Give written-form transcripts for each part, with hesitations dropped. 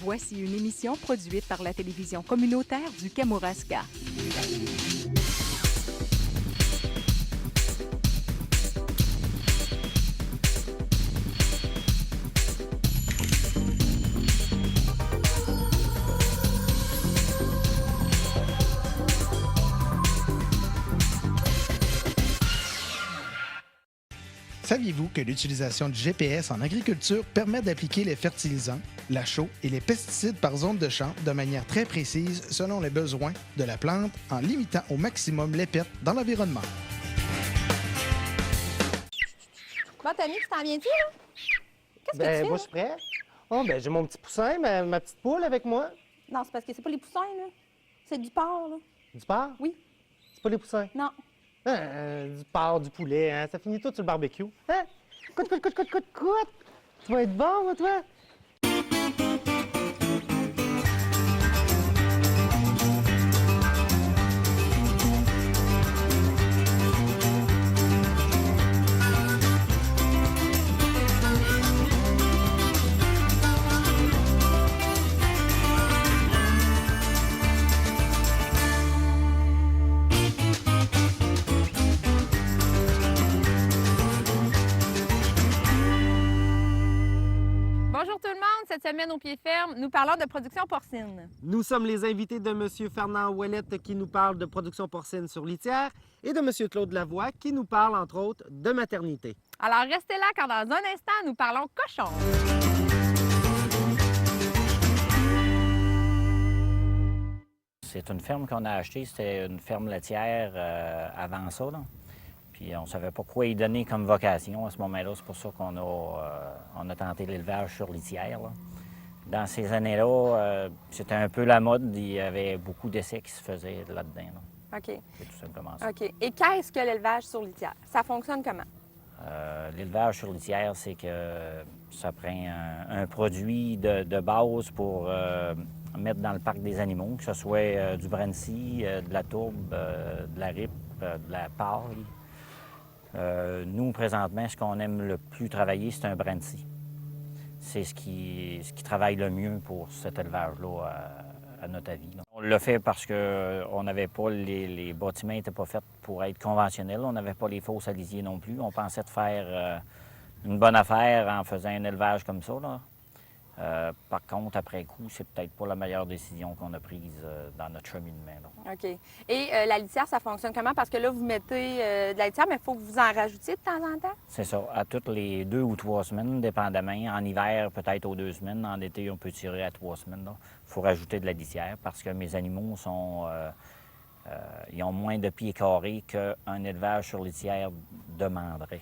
Voici une émission produite par la télévision communautaire du Kamouraska. Saviez-vous que l'utilisation du GPS en agriculture permet d'appliquer les fertilisants, la chaux et les pesticides par zone de champ de manière très précise selon les besoins de la plante en limitant au maximum les pertes dans l'environnement? Bon, Tommy, tu t'en viens-tu, là? Qu'est-ce que tu fais, Moi, là? je suis prêt. Oh, j'ai mon petit poussin, ma petite poule avec moi. Non, c'est parce que c'est pas les poussins, là. C'est du porc, là. Du porc? Oui. C'est pas les poussins. Non. Du porc, du poulet, hein? Ça finit tout sur le barbecue. Hein? Coute! Tu vas être bon, moi, toi? Bonjour tout le monde. Cette semaine, au Pied Ferme, nous parlons de production porcine. Nous sommes les invités de M. Fernand Ouellette qui nous parle de production porcine sur litière et de M. Claude Lavoie qui nous parle, entre autres, de maternité. Alors, restez là car dans un instant, nous parlons cochon. C'est une ferme qu'on a achetée, c'était une ferme laitière avant ça, là. Puis on ne savait pas quoi y donner comme vocation à ce moment-là. C'est pour ça qu'on a tenté l'élevage sur litière, là. Dans ces années-là, c'était un peu la mode. Il y avait beaucoup d'essais qui se faisaient là-dedans, là. OK. C'est tout simplement ça. OK. Et qu'est-ce que l'élevage sur litière? Ça fonctionne comment? L'élevage sur litière, c'est que ça prend un produit de base pour mettre dans le parc des animaux, que ce soit du brancy, de la tourbe, de la ripe, de la paille. Nous, présentement, ce qu'on aime le plus travailler, c'est un brancy. C'est ce qui travaille le mieux pour cet élevage-là à notre avis, là. On l'a fait parce qu'on n'avait pas les bâtiments n'étaient pas faits pour être conventionnels. On n'avait pas les fosses à lisier non plus. On pensait de faire une bonne affaire en faisant un élevage comme ça, là. Par contre, après coup, c'est peut-être pas la meilleure décision qu'on a prise dans notre cheminement, là. OK. Et la litière, ça fonctionne comment? Parce que là, vous mettez de la litière, mais il faut que vous en rajoutiez de temps en temps? C'est ça. À toutes les 2 ou 3 semaines, dépendamment. En hiver, peut-être aux 2 semaines. En été, on peut tirer à 3 semaines, là. Il faut rajouter de la litière parce que mes animaux ils ont moins de pieds carrés qu'un élevage sur litière demanderait.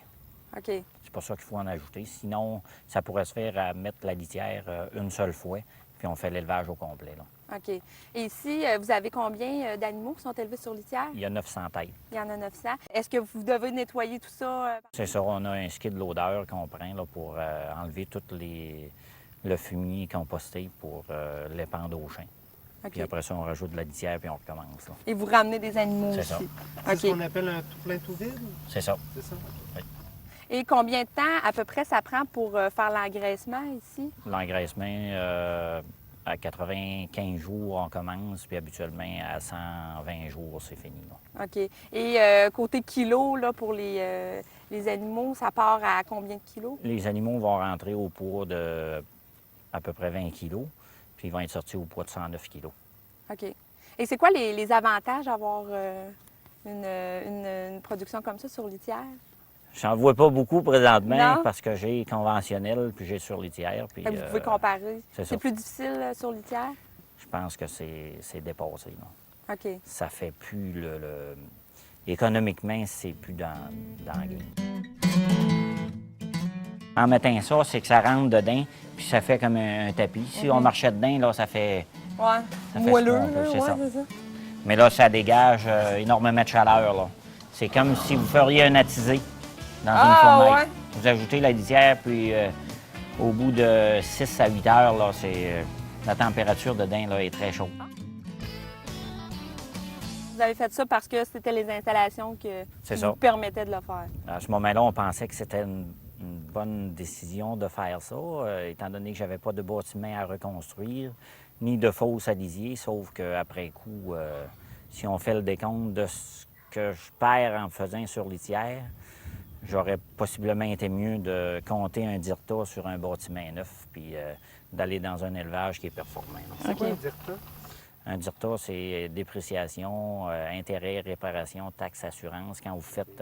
OK. C'est pour ça qu'il faut en ajouter. Sinon, ça pourrait se faire à mettre la litière une seule fois, puis on fait l'élevage au complet, là. OK. Et ici, vous avez combien d'animaux qui sont élevés sur litière? Il y a 900 têtes. Il y en a 900. Est-ce que vous devez nettoyer tout ça? C'est ça, on a un ski de l'odeur qu'on prend là, pour enlever tout le fumier composté pour l'épandre aux chiens. OK. Puis après ça, on rajoute de la litière, puis on recommence, là. Et vous ramenez des animaux C'est aussi? ça. C'est ce OK. qu'on appelle un tout plein tout vide? C'est ça. C'est ça? Oui. Et combien de temps, à peu près, ça prend pour faire l'engraissement ici? L'engraissement, à 95 jours, on commence, puis habituellement, à 120 jours, c'est fini, là. OK. Et côté kilos, là, pour les animaux, ça part à combien de kilos? Les animaux vont rentrer au poids de à peu près 20 kilos, puis ils vont être sortis au poids de 109 kilos. OK. Et c'est quoi les avantages d'avoir une production comme ça sur litière? J'en vois pas beaucoup présentement Non? parce que j'ai conventionnel puis j'ai sur litière. Puis, Fait que vous pouvez comparer. c'est ça. C'est plus difficile sur litière? Je pense que c'est dépassé, là. OK. Ça fait plus économiquement, c'est plus dans la game. En mettant ça, c'est que ça rentre dedans, puis ça fait comme un tapis. Si on marchait dedans, là, ça fait... Ouais. Ça fait Moelleux, ce qu'on peut, là, c'est ça. c'est ça. Mais là, ça dégage énormément de chaleur, là. C'est comme si vous feriez un attisé dans une fournaise. Ouais. Vous ajoutez la litière, puis au bout de 6 à 8 heures, là, la température dedans là, est très chaude. Vous avez fait ça parce que c'était les installations qui C'est vous ça. permettaient de le faire. À ce moment-là, on pensait que c'était une bonne décision de faire ça, étant donné que j'avais pas de bâtiment à reconstruire, ni de fosse à lisier, sauf qu'après coup, si on fait le décompte de ce que je perds en faisant sur litière, j'aurais possiblement été mieux de compter un DIRTA sur un bâtiment neuf, puis d'aller dans un élevage qui est performant. C'est quoi un DIRTA? Un DIRTA, c'est dépréciation, intérêt, réparation, taxe, assurance, quand vous faites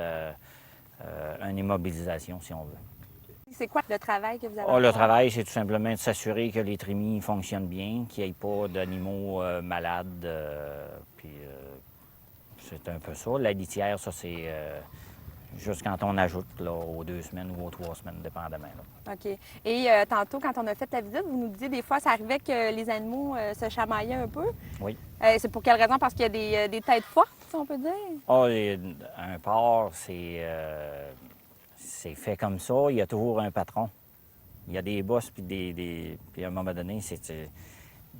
une immobilisation, si on veut. C'est quoi le travail que vous avez? Le travail, c'est tout simplement de s'assurer que les trémies fonctionnent bien, qu'il n'y ait pas d'animaux malades. Puis c'est un peu ça. La litière, ça, c'est juste quand on ajoute là, aux 2 semaines ou aux 3 semaines, dépendamment. Là. OK. Et tantôt, quand on a fait la visite, vous nous disiez des fois, ça arrivait que les animaux se chamaillaient un peu. Oui. C'est pour quelle raison? Parce qu'il y a des têtes fortes, si on peut dire? Un porc, c'est fait comme ça. Il y a toujours un patron. Il y a des boss, puis à un moment donné,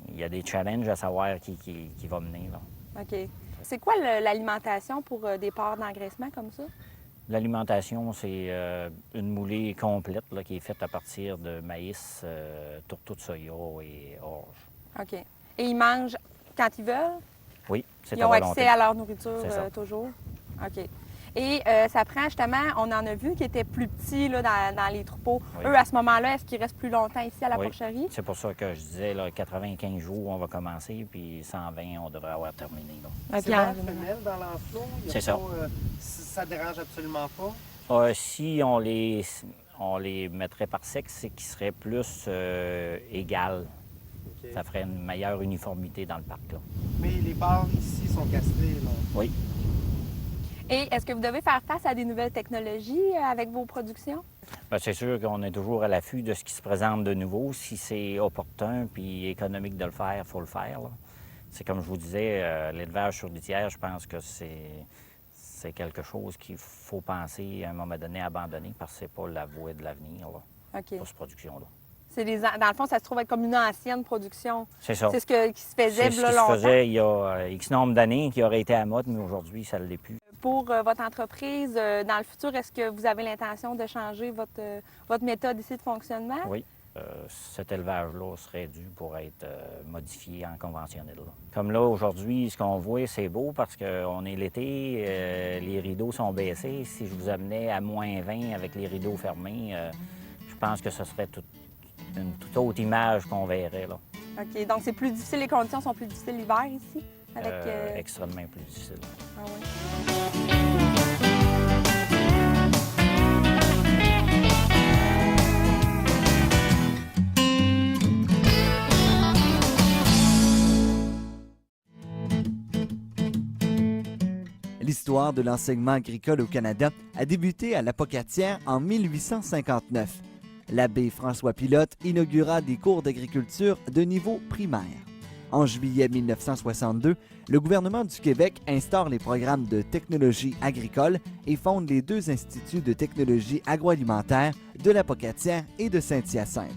il y a des challenges à savoir qui va mener. Là. OK. C'est quoi l'alimentation pour des porcs d'engraissement comme ça? L'alimentation, c'est une moulée complète là, qui est faite à partir de maïs, tourteau de soya et orge. OK. Et ils mangent quand ils veulent? Oui, c'est Ils à ont volonté. accès à leur nourriture C'est ça. toujours? OK. Et ça prend justement, on en a vu qui étaient plus petits là, dans les troupeaux. Oui. Eux, à ce moment-là, est-ce qu'ils restent plus longtemps ici à la Oui. porcherie? C'est pour ça que je disais, là, 95 jours, on va commencer, puis 120, on devrait avoir terminé. Là. OK, C'est en mâle, général. femelle dans l'enclos? Il y a C'est ça. pas, ça dérange absolument pas? Si on les mettrait par sexe, c'est qu'ils seraient plus égal. OK. Ça ferait une meilleure uniformité dans le parc. Là. Mais les porcs ici sont castrés, là. Oui. Et est-ce que vous devez faire face à des nouvelles technologies avec vos productions? Bien, c'est sûr qu'on est toujours à l'affût de ce qui se présente de nouveau. Si c'est opportun puis économique de le faire, il faut le faire. Là. C'est comme je vous disais, l'élevage sur litière, je pense que c'est quelque chose qu'il faut penser à un moment donné à abandonner parce que c'est pas la voie de l'avenir là, OK. pour cette production-là. Dans le fond, ça se trouve être comme une ancienne production. C'est ça. C'est ce qui se faisait C'est ce là, qui se longtemps. faisait il y a X nombre d'années qui aurait été à la mode, mais aujourd'hui, ça ne l'est plus. Pour votre entreprise, dans le futur, est-ce que vous avez l'intention de changer votre méthode ici de fonctionnement? Oui. Cet élevage-là serait dû pour être modifié en conventionnel. Là. Comme là, aujourd'hui, ce qu'on voit, c'est beau parce qu'on est l'été, les rideaux sont baissés. Si je vous amenais à -20 avec les rideaux fermés, je pense que ce serait une toute autre image qu'on verrait. Là. OK. Donc, c'est plus difficile, les conditions sont plus difficiles l'hiver ici? Avec, Extrêmement plus difficile. Ah ouais. L'histoire de l'enseignement agricole au Canada a débuté à l'Apocatière en 1859. L'abbé François Pilote inaugura des cours d'agriculture de niveau primaire. En juillet 1962, le gouvernement du Québec instaure les programmes de technologie agricole et fonde les 2 instituts de technologie agroalimentaire de l'Apocatière et de Saint-Hyacinthe.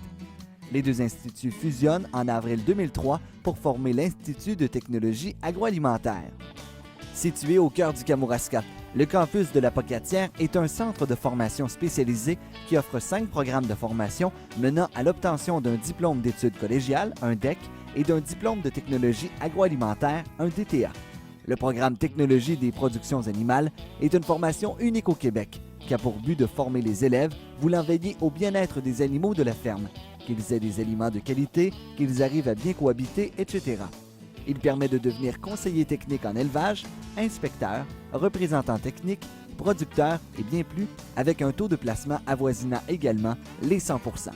Les 2 instituts fusionnent en avril 2003 pour former l'Institut de technologie agroalimentaire. Situé au cœur du Kamouraska, le campus de l'Apocatière est un centre de formation spécialisé qui offre 5 programmes de formation menant à l'obtention d'un diplôme d'études collégiales, un DEC, et d'un diplôme de technologie agroalimentaire, un DTA. Le programme Technologie des productions animales est une formation unique au Québec qui a pour but de former les élèves voulant veiller au bien-être des animaux de la ferme, qu'ils aient des aliments de qualité, qu'ils arrivent à bien cohabiter, etc. Il permet de devenir conseiller technique en élevage, inspecteur, représentant technique, producteur et bien plus, avec un taux de placement avoisinant également les 100 %.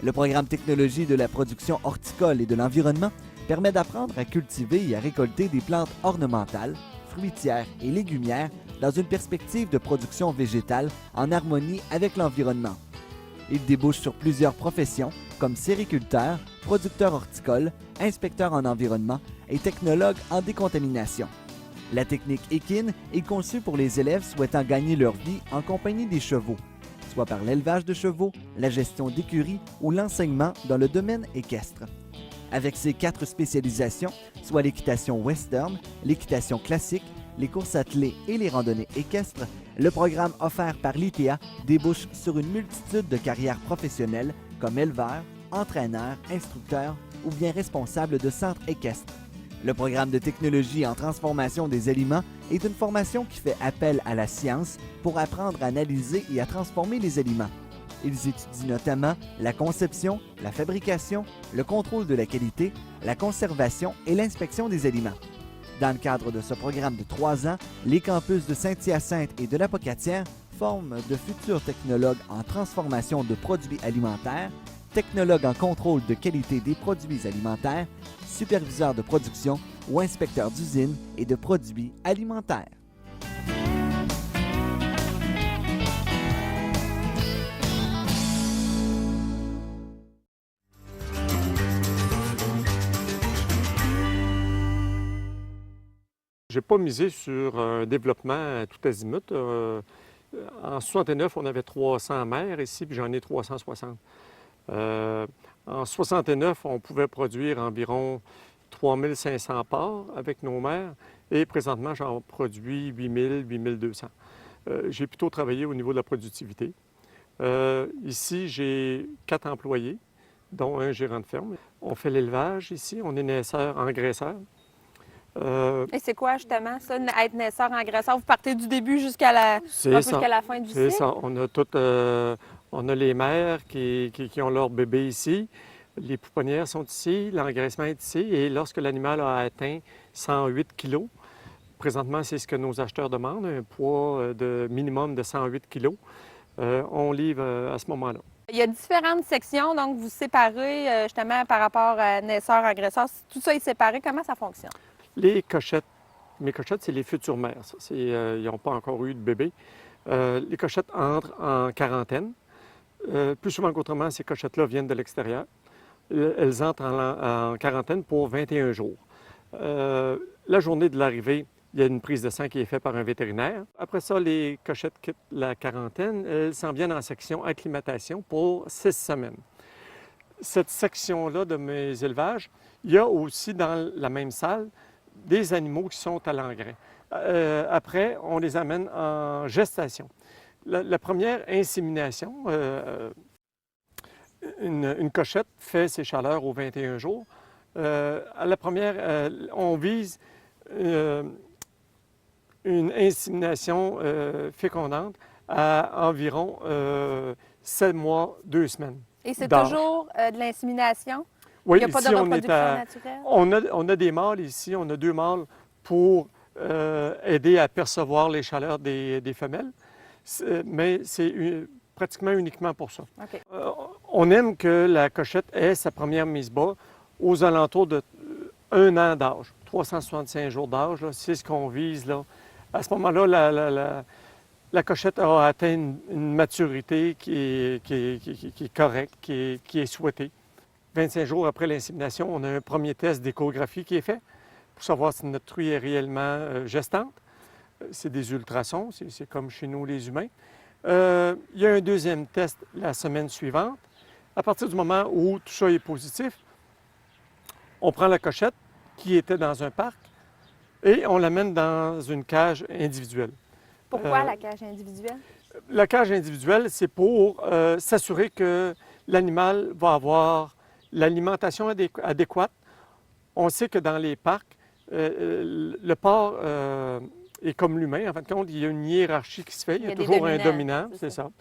Le programme Technologie de la production horticole et de l'environnement permet d'apprendre à cultiver et à récolter des plantes ornementales, fruitières et légumières dans une perspective de production végétale en harmonie avec l'environnement. Il débouche sur plusieurs professions comme sériculteur, producteur horticole, inspecteur en environnement et technologue en décontamination. La technique équine est conçue pour les élèves souhaitant gagner leur vie en compagnie des chevaux, soit par l'élevage de chevaux, la gestion d'écuries ou l'enseignement dans le domaine équestre. Avec ses 4 spécialisations, soit l'équitation western, l'équitation classique, les courses attelées et les randonnées équestres, Le programme offert par l'ITA débouche sur une multitude de carrières professionnelles comme éleveur, entraîneur, instructeur ou bien responsable de centres équestres. Le programme de technologie en transformation des aliments est une formation qui fait appel à la science pour apprendre à analyser et à transformer les aliments. Ils étudient notamment la conception, la fabrication, le contrôle de la qualité, la conservation et l'inspection des aliments. Dans le cadre de ce programme de 3 ans, les campus de Saint-Hyacinthe et de l'Apocatière forment de futurs technologues en transformation de produits alimentaires, technologues en contrôle de qualité des produits alimentaires, superviseurs de production ou inspecteurs d'usines et de produits alimentaires. Je n'ai pas misé sur un développement à tout azimut. En 69, on avait 300 mères ici, puis j'en ai 360. En 69, on pouvait produire environ 3500 porcs avec nos mères, et présentement, j'en produis 8000, 8200. J'ai plutôt travaillé au niveau de la productivité. Ici, j'ai 4 employés, dont un gérant de ferme. On fait l'élevage ici, on est naisseur, engraisseur. Et c'est quoi justement ça, être naisseur, engraisseur? Vous partez du début jusqu'à la fin du C'est cycle? ça. On a les mères qui ont leur bébé ici. Les pouponnières sont ici, l'engraissement est ici. Et lorsque l'animal a atteint 108 kg, présentement, c'est ce que nos acheteurs demandent, un poids de minimum de 108 kg, on livre à ce moment-là. Il y a différentes sections, donc vous séparez justement par rapport à naisseur, engraisseur. Tout ça est séparé. Comment ça fonctionne? Les cochettes, mes cochettes, c'est les futures mères. Ça. Ils n'ont pas encore eu de bébé. Les cochettes entrent en quarantaine. Plus souvent qu'autrement, ces cochettes-là viennent de l'extérieur. Elles entrent en quarantaine pour 21 jours. La journée de l'arrivée, il y a une prise de sang qui est faite par un vétérinaire. Après ça, les cochettes quittent la quarantaine. Elles s'en viennent en section acclimatation pour 6 semaines. Cette section-là de mes élevages, il y a aussi dans la même salle des animaux qui sont à l'engrais. Après, on les amène en gestation. La première insémination, une cochette fait ses chaleurs aux 21 jours. À la première, on vise une insémination fécondante à environ 7 mois, 2 semaines. Et c'est d'âge. toujours de l'insémination? Oui, Il n'y a pas ici, de on reproduction naturelle? on a des mâles ici, on a 2 mâles pour aider à percevoir les chaleurs des femelles, mais c'est pratiquement uniquement pour ça. OK. On aime que la cochette ait sa première mise bas aux alentours de 1 an d'âge, 365 jours d'âge, c'est ce qu'on vise là. À ce moment-là, la cochette a atteint une maturité qui est correcte, qui est souhaitée. 25 jours après l'insémination, on a un premier test d'échographie qui est fait pour savoir si notre truie est réellement gestante. C'est des ultrasons, c'est comme chez nous les humains. Il y a un deuxième test la semaine suivante. À partir du moment où tout ça est positif, on prend la cochette qui était dans un parc et on l'amène dans une cage individuelle. Pourquoi la cage individuelle? La cage individuelle, c'est pour s'assurer que l'animal va avoir l'alimentation adéquate. On sait que dans les parcs, le porc est comme l'humain. En fin de compte, il y a une hiérarchie qui se fait. Il y a toujours un dominant, c'est ça.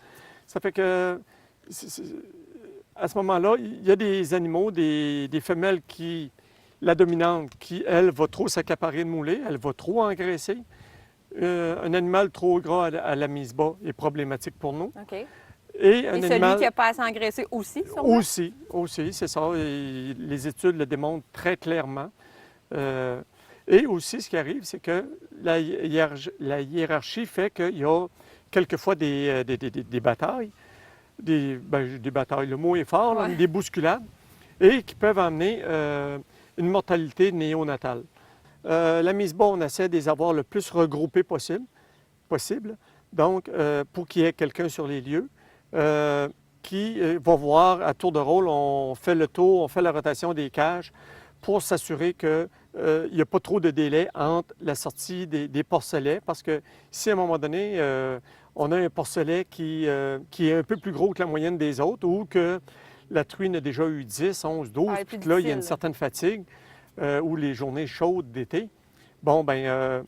Ça fait que, à ce moment-là, il y a des animaux, des femelles qui, la dominante, qui, elle, va trop s'accaparer de moulée, elle va trop engraisser. Un animal trop gras à la mise bas est problématique pour nous. OK. Et celui qui n'a pas assez engraissé aussi, sûrement? Aussi, c'est ça. Et les études le démontrent très clairement. Et aussi, ce qui arrive, c'est que la hiérarchie fait qu'il y a quelquefois des batailles, des batailles, le mot est fort, là, des bousculades, et qui peuvent amener une mortalité néonatale. La mise bas, on essaie de les avoir le plus regroupés possible. Donc, pour qu'il y ait quelqu'un sur les lieux qui va voir à tour de rôle, on fait le tour, on fait la rotation des cages pour s'assurer qu'il n'y a pas trop de délai entre la sortie des porcelets, parce que si à un moment donné, on a un porcelet qui est un peu plus gros que la moyenne des autres, ou que la truie a déjà eu 10, 11, 12, Ah, puis plus que là, il y a une difficile. certaine fatigue, ou les journées chaudes d'été, bon, bien,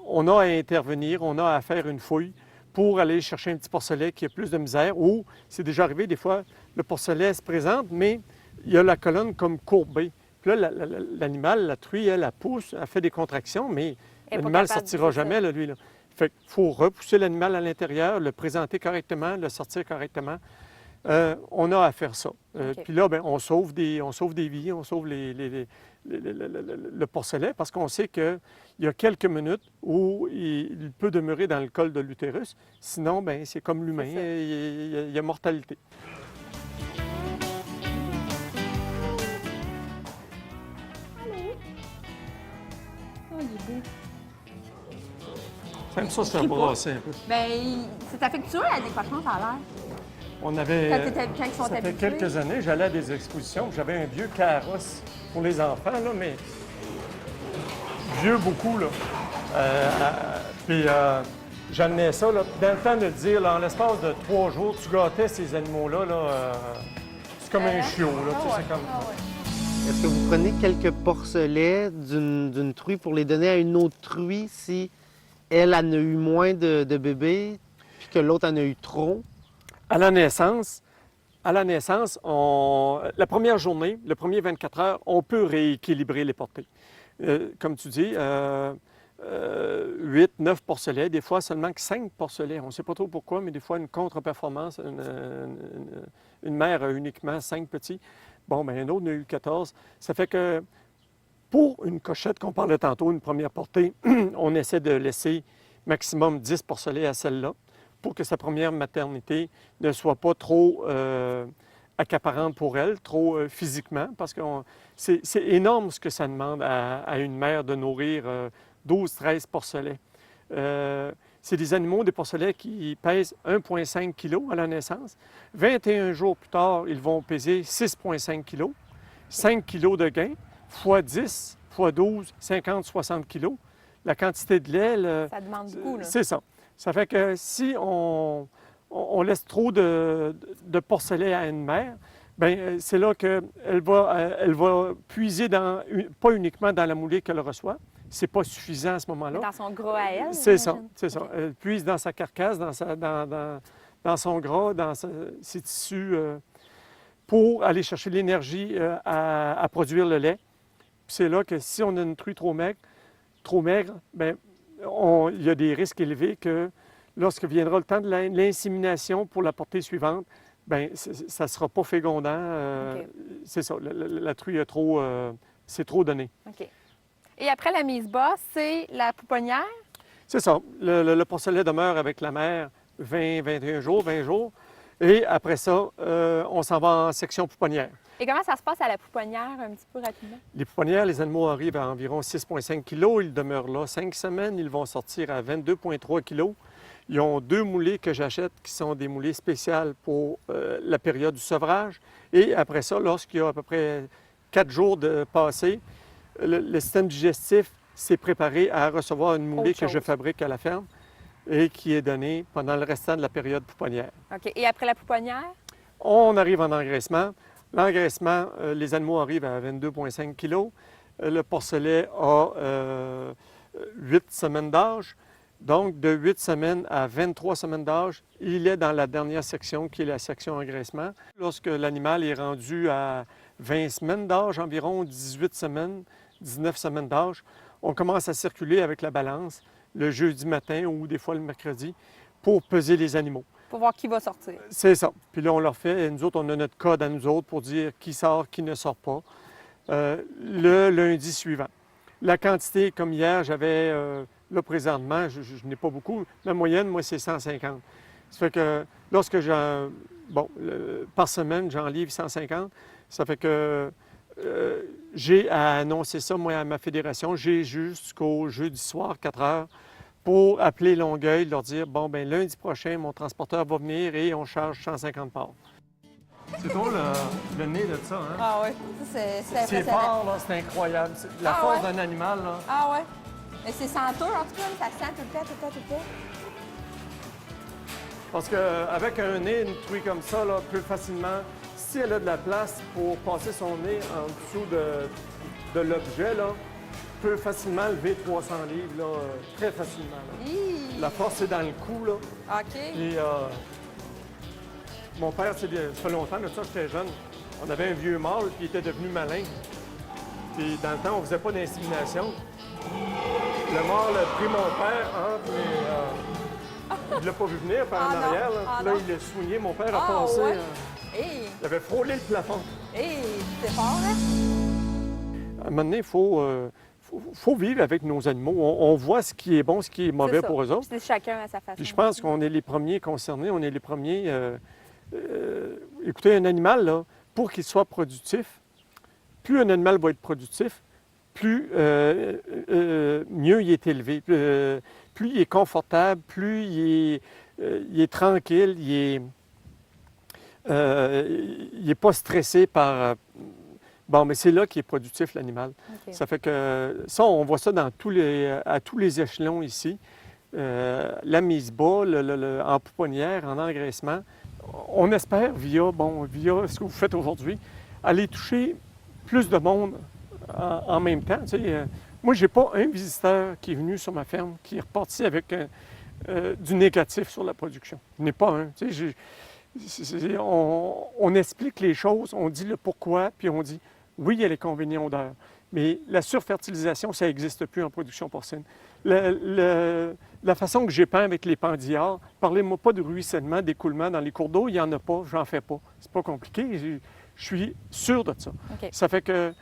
on a à intervenir, on a à faire une fouille pour aller chercher un petit porcelet qui a plus de misère, ou c'est déjà arrivé, des fois, le porcelet se présente, mais il y a la colonne comme courbée. Puis là, l'animal, la truie, elle pousse, elle fait des contractions, mais Elle est pas l'animal ne capable, sortira c'est ça. jamais, là, lui. Là. Fait qu'il faut repousser l'animal à l'intérieur, le présenter correctement, le sortir correctement. On a à faire ça. OK. Puis là, bien, on sauve des vies, on sauve le porcelet, parce qu'on sait qu'il y a quelques minutes où il peut demeurer dans le col de l'utérus. Sinon, bien, c'est comme l'humain, C'est ça. il y a mortalité. Oh, il est beau. Même ça, c'est brasser un peu. Ben, c'est affectueux, la décrochement, ça a l'air. On avait, Quand ils sont ça fait habitués. quelques années, j'allais à des expositions, puis j'avais un vieux carrosse pour les enfants, là, mais vieux beaucoup, là. Puis j'en ai ça, là. Dans le temps de dire, là, en l'espace de 3 jours, tu gâtais ces animaux-là, là, c'est comme un chiot, là, tu sais, c'est comme... Est-ce que vous prenez quelques porcelets d'une truie pour les donner à une autre truie si elle en a eu moins de bébés, puis que l'autre en a eu trop? À la naissance, la première journée, le premier 24 heures, on peut rééquilibrer les portées. Comme tu dis, 8, 9 porcelets, des fois seulement que 5 porcelets. On ne sait pas trop pourquoi, mais des fois une contre-performance, une mère a uniquement 5 petits. Bon, bien, un autre en a eu 14. Ça fait que pour une cochette qu'on parlait tantôt, une première portée, on essaie de laisser maximum 10 porcelets à celle-là, pour que sa première maternité ne soit pas trop accaparante pour elle, trop physiquement, parce que c'est énorme ce que ça demande à une mère de nourrir 12-13 porcelets. C'est des animaux, des porcelets qui pèsent 1,5 kg à la naissance. 21 jours plus tard, ils vont peser 6,5 kg. 5 kg de gain, fois 10, fois 12, 50, 60 kg. La quantité de lait, Ça demande beaucoup, là. c'est ça. Ça fait que si on laisse trop de porcelets à une mère, bien, c'est là qu'elle va puiser pas uniquement dans la moulée qu'elle reçoit. C'est pas suffisant à ce moment-là. Dans son gras à elle. C'est ça, j'imagine. c'est ça. OK. Elle puise dans sa carcasse, dans son gras, dans ses tissus, pour aller chercher l'énergie à produire le lait. Puis c'est là que si on a une truie trop maigre, bien, il y a des risques élevés que lorsque viendra le temps de l'insémination pour la portée suivante, bien, ça ne sera pas fécondant. OK. C'est ça, la truie a trop, c'est trop donné. OK. Et après la mise bas, c'est la pouponnière. C'est ça. Le porcelet demeure avec la mère 21 jours, 20 jours. Et après ça, on s'en va en section pouponnière. Et comment ça se passe à la pouponnière, un petit peu rapidement? Les pouponnières, les animaux arrivent à environ 6,5 kg. Ils demeurent là 5 semaines. Ils vont sortir à 22,3 kg. Ils ont 2 moulées que j'achète qui sont des moulées spéciales pour la période du sevrage. Et après ça, lorsqu'il y a à peu près 4 jours de passé, le système digestif s'est préparé à recevoir une moulée Autre que je chose. fabrique à la ferme et qui est donnée pendant le restant de la période pouponnière. OK. Et après la pouponnière? On arrive en engraissement. L'engraissement, les animaux arrivent à 22,5 kg. Le porcelet a 8 semaines d'âge. Donc, de 8 semaines à 23 semaines d'âge, il est dans la dernière section, qui est la section engraissement. Lorsque l'animal est rendu à 20 semaines d'âge, environ 18 semaines, 19 semaines d'âge, on commence à circuler avec la balance le jeudi matin ou des fois le mercredi pour peser les animaux. Pour voir qui va sortir. C'est ça. Puis là, on leur fait, nous autres, on a notre code à nous autres pour dire qui sort, qui ne sort pas, le lundi suivant. La quantité, comme hier, j'avais, là présentement, je n'ai pas beaucoup, la moyenne, moi, c'est 150. Ça fait que lorsque par semaine, j'en livre 150, ça fait que j'ai à annoncer ça, moi, à ma fédération. J'ai jusqu'au jeudi soir, 4 heures, pour appeler Longueuil, leur dire, bon, bien, lundi prochain, mon transporteur va venir et on charge 150 parts. C'est drôle, le nez de ça, hein? Ah ouais, ça, c'est C'est impressionnant. fort, là, c'est incroyable. La Ah force ouais? d'un animal, là. Ah ouais. Mais c'est senteux, en tout cas, ça sent tout le temps, tout le temps, tout le temps. Parce qu'avec un nez, une truie comme ça, là, peut facilement, si elle a de la place pour passer son nez en dessous de l'objet, là, peut facilement lever 300 livres, là, très facilement. Là. Hi! La force, c'est dans le cou, là. OK. Puis, mon père, ça fait longtemps, de ça, j'étais jeune. On avait un vieux mâle, puis il était devenu malin. Puis, dans le temps, on faisait pas d'insémination. Le mâle a pris mon père entre les... il l'a pas vu venir par en Ah non, arrière. Là, ah Puis là non. il l'a soigné. Mon père a Ah, passé. ouais. Hey! Il avait frôlé le plafond. Hey! C'est fort, hein? À un moment donné, il faut vivre avec nos animaux. On voit ce qui est bon, ce qui est mauvais ça. pour eux autres. C'est chacun à sa façon. Puis je pense qu'on est les premiers concernés, on est les premiers. Écoutez, un animal, là, pour qu'il soit productif, plus un animal va être productif, plus mieux il est élevé, plus il est confortable, plus il est tranquille, il est pas stressé par... Bon, mais c'est là qu'il est productif, l'animal. OK. Ça fait que ça, on voit ça dans à tous les échelons ici. La mise bas, en pouponnière, en engraissement. On espère, via ce que vous faites aujourd'hui, aller toucher plus de monde en même temps. Tu sais, moi, je n'ai pas un visiteur qui est venu sur ma ferme qui est reparti avec du négatif sur la production. Je n'ai pas un. Tu sais, on explique les choses, on dit le pourquoi, puis on dit oui, il y a les convénients odeurs, mais la surfertilisation, ça n'existe plus en production porcine. La façon que j'ai peint avec les pendillards, parlez-moi pas de ruissellement, d'écoulement dans les cours d'eau, il n'y en a pas, j'en fais pas. C'est pas compliqué, je suis sûr de ça. OK. Ça fait que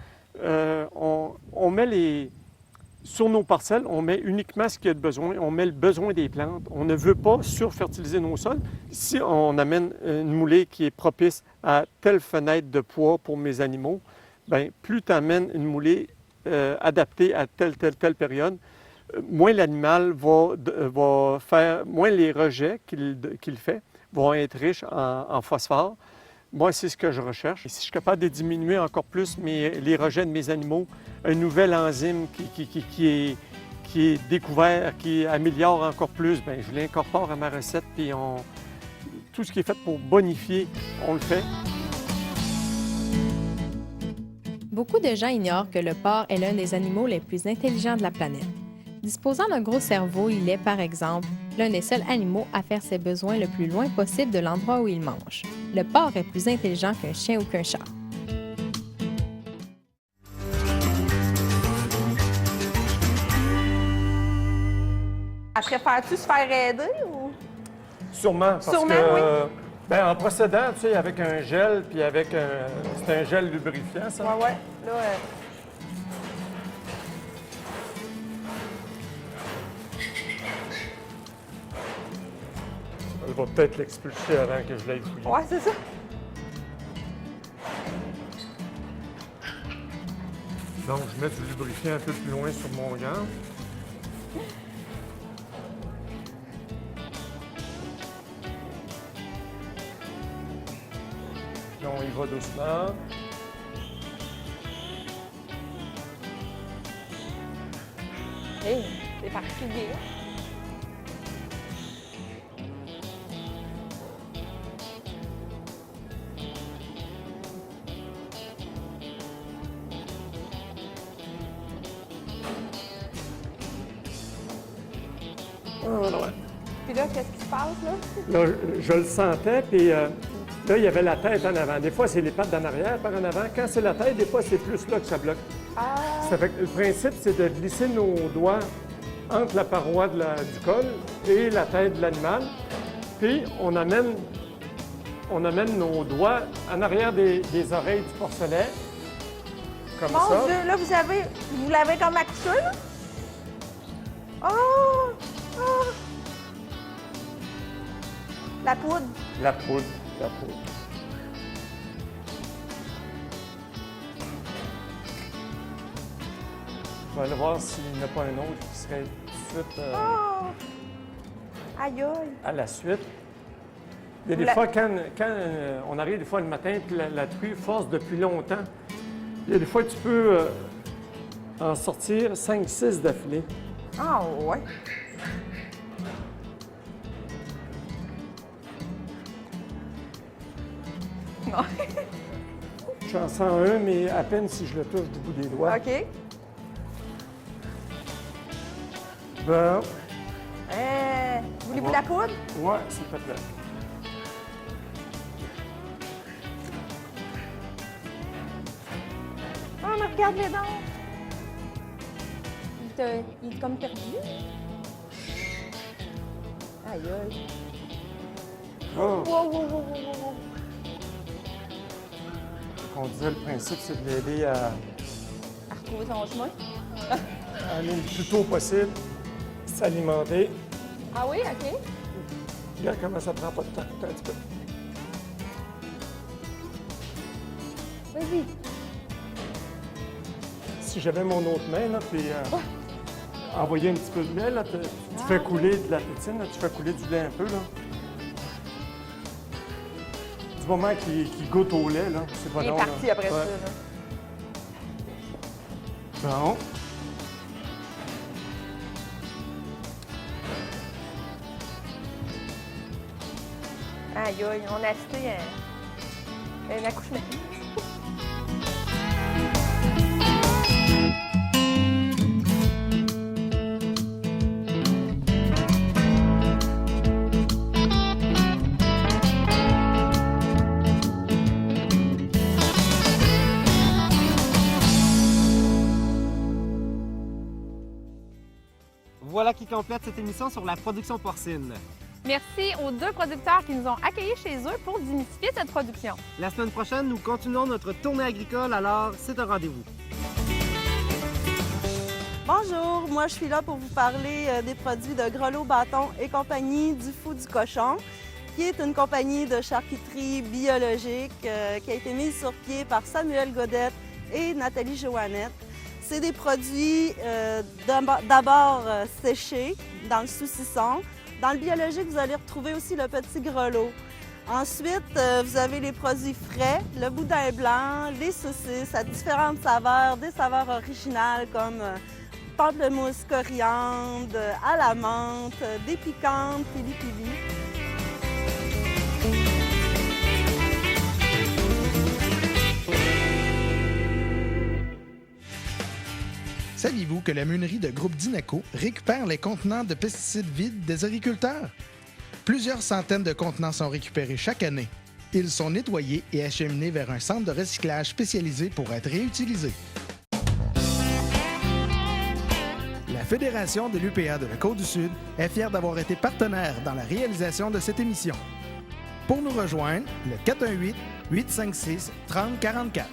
on met sur nos parcelles, on met uniquement ce qu'il y a de besoin, on met le besoin des plantes. On ne veut pas surfertiliser nos sols. Si on amène une moulée qui est propice à telle fenêtre de poids pour mes animaux, bien, plus tu amènes une moulée adaptée à telle période, moins l'animal va faire, moins les rejets qu'il fait vont être riches en phosphore. Moi, c'est ce que je recherche. Et si je suis capable de diminuer encore plus les rejets de mes animaux, un nouvel enzyme qui est découvert, qui améliore encore plus, bien, je l'incorpore à ma recette, puis tout ce qui est fait pour bonifier, on le fait. Beaucoup de gens ignorent que le porc est l'un des animaux les plus intelligents de la planète. Disposant d'un gros cerveau, il est, par exemple, l'un des seuls animaux à faire ses besoins le plus loin possible de l'endroit où il mange. Le porc est plus intelligent qu'un chien ou qu'un chat. Elle préfère-tu se faire aider ou? Sûrement, parce Sûrement, que, oui. ben, en procédant, tu sais, avec un gel, puis c'est un gel lubrifiant, ça. Ouais. Là, Elle va peut-être l'expulser avant que je l'aille fouiller. ouais, c'est ça. Donc, je mets du lubrifiant un peu plus loin sur mon gant. Donc, on y va doucement. Hey, c'est particulier. Voilà. Puis là, qu'est-ce qui se passe, là? Là, je le sentais, puis là, il y avait la tête en avant. Des fois, c'est les pattes en arrière par en avant. Quand c'est la tête, des fois, c'est plus là que ça bloque. Ah, Ça fait que le principe, c'est de glisser nos doigts entre la paroi du col et la tête de l'animal. Puis, on amène nos doigts en arrière des oreilles du porcelet, comme mon ça. Dieu, là, vous l'avez comme accouché, là? Oh! Oh! La poudre. La poudre, la poudre. Je vais aller voir s'il n'y en a pas un autre qui serait tout de suite Oh! Aïe, aïe. à la suite. Il y a des fois, quand on arrive des fois le matin, puis la truie force depuis longtemps, il y a des fois, tu peux en sortir 5-6 d'affilée. Ah, ouais. J'en sens un, mais à peine si je le touche du bout des doigts. OK. Bon, Voulez-vous la poudre? ouais, s'il te plaît. Ah, mais regarde les dents. Il est comme perdu. Aïe, aïe. Oh. Wow, wow, wow, wow, wow. On disait le principe, c'est de l'aider à À retrouver son chemin. aller le plus tôt possible, s'alimenter. Ah oui, OK. Regarde comment ça prend pas de temps. Attends un petit peu. Vas-y. Si j'avais mon autre main, là, puis envoyer un petit peu de lait, là, tu fais couler de la pétine, là, tu fais couler du lait un peu, là. Du moment qu'il goûte au lait, là, c'est pas Il est long. parti là. après Ouais. ça. Là. Bon. Aïe, aïe, on a assisté à un accouchement. Voilà qui complète cette émission sur la production porcine. Merci aux 2 producteurs qui nous ont accueillis chez eux pour démystifier cette production. La semaine prochaine, nous continuons notre tournée agricole, alors c'est un rendez-vous. Bonjour, moi je suis là pour vous parler des produits de Grelot Bâton et compagnie du Fou du Cochon, qui est une compagnie de charcuterie biologique qui a été mise sur pied par Samuel Godette et Nathalie Joannette. C'est des produits d'abord séchés dans le saucisson. Dans le biologique, vous allez retrouver aussi le petit grelot. Ensuite, vous avez les produits frais, le boudin blanc, les saucisses à différentes saveurs, des saveurs originales comme pamplemousse, coriandre, à la menthe, des piquantes, pili-pili. Saviez-vous que la meunerie de groupe Dinaco récupère les contenants de pesticides vides des agriculteurs? Plusieurs centaines de contenants sont récupérés chaque année. Ils sont nettoyés et acheminés vers un centre de recyclage spécialisé pour être réutilisés. La Fédération de l'UPA de la Côte-du-Sud est fière d'avoir été partenaire dans la réalisation de cette émission. Pour nous rejoindre, le 418-856-3044.